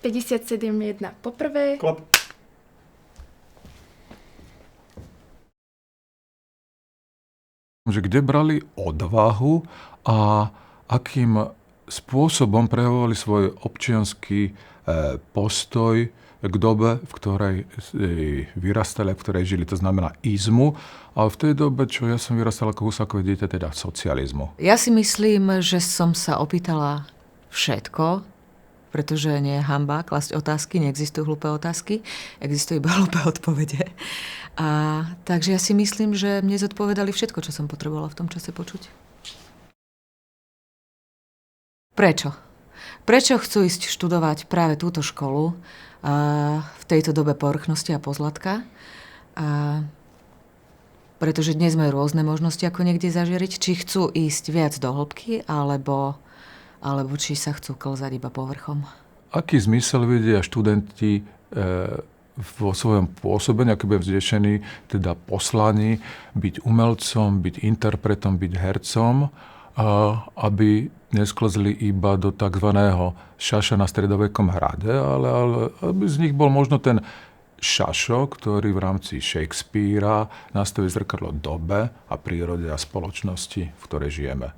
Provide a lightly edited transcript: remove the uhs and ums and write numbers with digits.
57,1 poprvé. Klap. Že kde brali odvahu a akým spôsobom prejavovali svoj občiansky postoj k dobe, v ktorej vyrastali, v ktorej žili, to znamená izmu, ale v tej dobe, čo ja som vyrastal ako Husakové dieťa, teda socializmu. Ja si myslím, že som sa opýtala všetko, pretože nie je hanba klasť otázky, neexistujú hlúpe otázky, existujú iba hlúpe odpovede. Takže ja si myslím, že mne zodpovedali všetko, čo som potrebovala v tom čase počuť. Prečo? Prečo chcú ísť študovať práve túto školu v tejto dobe povrchnosti a pozlatka? Pretože dnes majú rôzne možnosti, ako niekde zažiariť. Či chcú ísť viac do hĺbky, alebo či sa chcú klzať iba povrchom. Aký zmysel vidia študenti vo svojom pôsobení, aký bude vzdešený, teda poslaní, byť umelcom, byť interpretom, byť hercom, aby nesklzli iba do takzvaného šaša na stredovekom hrade, ale aby z nich bol možno ten šašo, ktorý v rámci Shakespearea nastaví zrkadlo dobe a prírode a spoločnosti, v ktorej žijeme.